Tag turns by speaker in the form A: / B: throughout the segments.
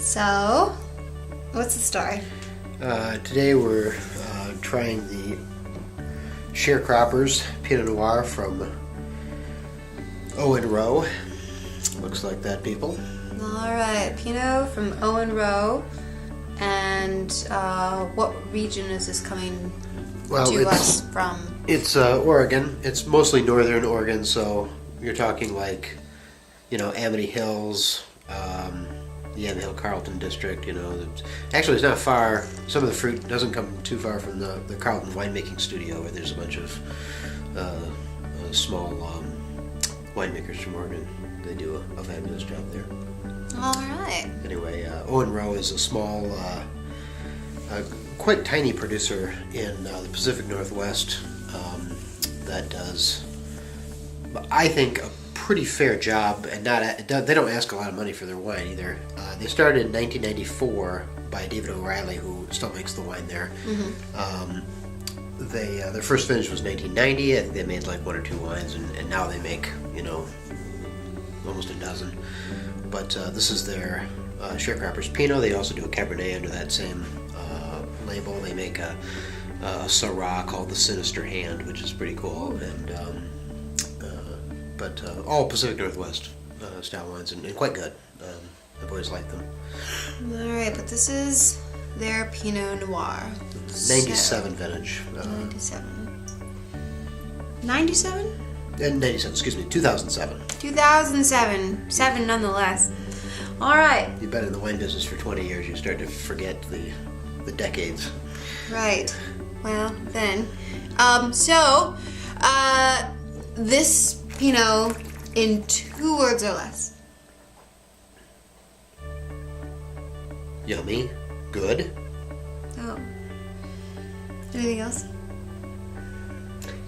A: So, what's the story?
B: Today we're trying the Sharecropper's Pinot Noir from Owen Roe. Looks like that, people.
A: Alright, Pinot from Owen Roe. And what region is this coming to us from?
B: It's Oregon. It's mostly northern Oregon, so you're talking like, Amity Hills, the Yamhill Carlton district, Actually, it's not far. Some of the fruit doesn't come too far from the Carlton winemaking studio, where there's a bunch of small winemakers from Oregon. They do a fabulous job there.
A: All right.
B: Anyway, Owen Roe is a small, quite tiny producer in the Pacific Northwest that does, I think, a pretty fair job, and they don't ask a lot of money for their wine either. They started in 1994 by David O'Reilly, who still makes the wine there. Mm-hmm. Their first finish was 1990. I think they made like one or two wines, and now they make almost a dozen. But this is their Sharecropper's Pinot. They also do a Cabernet under that same label. They make a Syrah called the Sinister Hand, which is pretty cool. And but all Pacific Northwest style wines, and quite good. I've always liked them.
A: All right, but this is their Pinot Noir.
B: 97 vintage.
A: 97. 97?
B: 97, excuse me, 2007.
A: 2007. 7 nonetheless. All right.
B: You've been in the wine business for 20 years. You start to forget the decades.
A: Right. Well, then. This Pinot in 2 words or less.
B: Yummy. Good.
A: Oh. Anything else?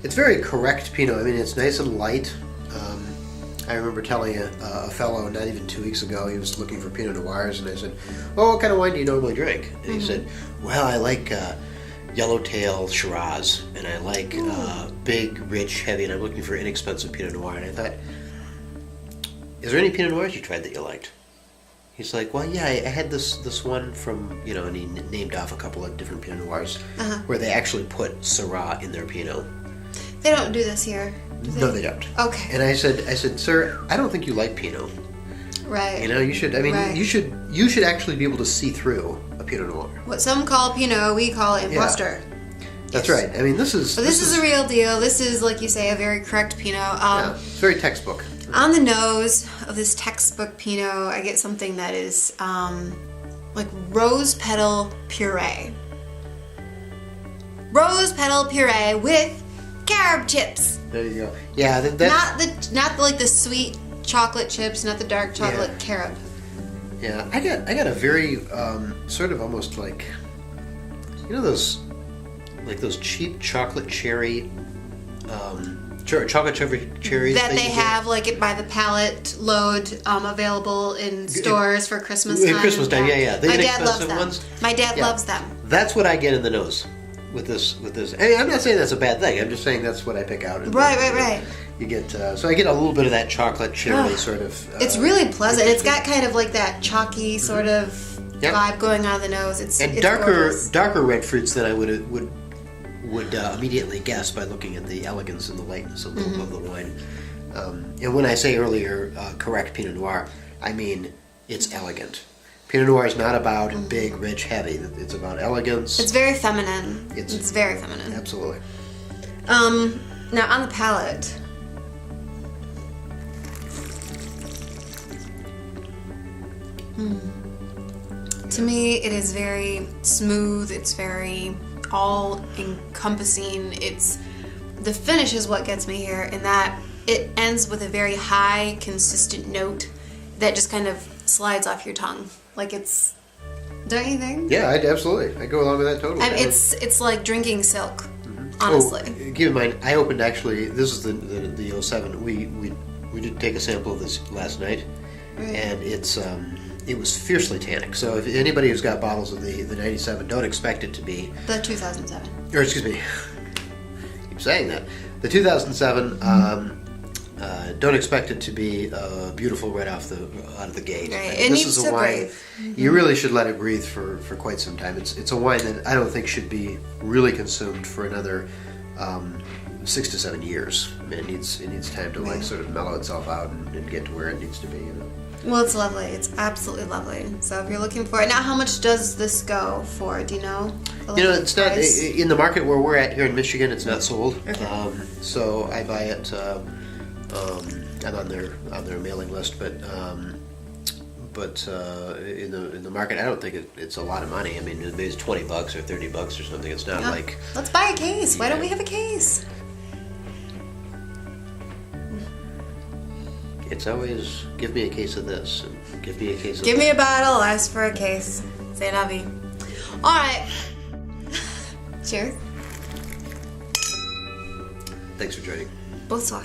B: It's very correct Pinot. I mean, it's nice and light. I remember telling a fellow not even 2 weeks ago, he was looking for Pinot Noirs, and I said, "Oh, what kind of wine do you normally drink?" And he said, "Well, I like yellowtail Shiraz, and I like big, rich, heavy, and I'm looking for inexpensive Pinot Noir." And I thought, "Is there any Pinot Noirs you tried that you liked?" He's like, "Well, yeah, I had this one from, and he named off a couple of different Pinot Noirs where they actually put Syrah in their Pinot."
A: They don't do this here.
B: No, they don't.
A: Okay.
B: And I said, "Sir, I don't think you like Pinot.
A: Right.
B: You should. I mean, right. You should actually be able to see through a Pinot Noir.
A: What some call Pinot, we call imposter."
B: Yeah. That's right. I mean, this is
A: a real deal. This is, like you say, a very correct Pinot.
B: Yeah, it's very textbook.
A: On the nose of this textbook Pinot, I get something that is like rose petal puree. Rose petal puree with carob chips.
B: There you go. Yeah,
A: not like the sweet chocolate chips, not the dark chocolate carob.
B: Yeah, I got a very sort of almost like those cheap chocolate cherry chocolate cherries
A: that they have like by the palate load available in stores for Christmas time.
B: Christmas time, yeah.
A: My dad loves them. My dad loves them.
B: That's what I get in the nose with this. I mean, I'm not saying that's a bad thing. I'm just saying that's what I pick out.
A: Right.
B: You get so I get a little bit of that chocolate cherry sort of.
A: It's really pleasant. It's got kind of like that chalky sort of vibe going on the nose. It's
B: darker red fruits than I would immediately guess by looking at the elegance and the lightness of the wine. And when I say earlier correct Pinot Noir, I mean it's elegant. Pinot Noir is not about big, rich, heavy. It's about elegance.
A: It's very feminine. It's very feminine.
B: Absolutely.
A: Now on the palate. To me, it is very smooth. It's very all-encompassing. The finish is what gets me here, in that it ends with a very high, consistent note that just kind of slides off your tongue. Like it's, don't you think?
B: Yeah, absolutely. I go along with that totally.
A: It's like drinking silk, honestly.
B: Keep in mind, I opened actually. This is the 07. We did take a sample of this last night, and it was fiercely tannic. So if anybody who's got bottles of the 97, don't expect it to be
A: the 2007.
B: Or excuse me, I keep saying that. The 2007 don't expect it to be beautiful right out of the gate.
A: Right. It needs to breathe.
B: You really should let it breathe for quite some time. It's a wine that I don't think should be really consumed for another 6 to 7 years. I mean, it needs time to like sort of mellow itself out and get to where it needs to be. You know?
A: Well, it's lovely. It's absolutely lovely. So if you're looking for it now, how much does this go for? Do you know?
B: You know, it's not in the market where we're at here in Michigan. It's not sold.
A: Okay.
B: So I buy it. I'm on their mailing list, but in the market, I don't think it's a lot of money. I mean, maybe it's $20 or $30 or something. It's not like.
A: Let's buy a case. Why don't we have a case?
B: It's always give me a case of this and give me a case of
A: Give
B: that.
A: me a bottle, ask for a case. C'est la vie. All right. Cheers.
B: Thanks for joining.
A: Bonsoir.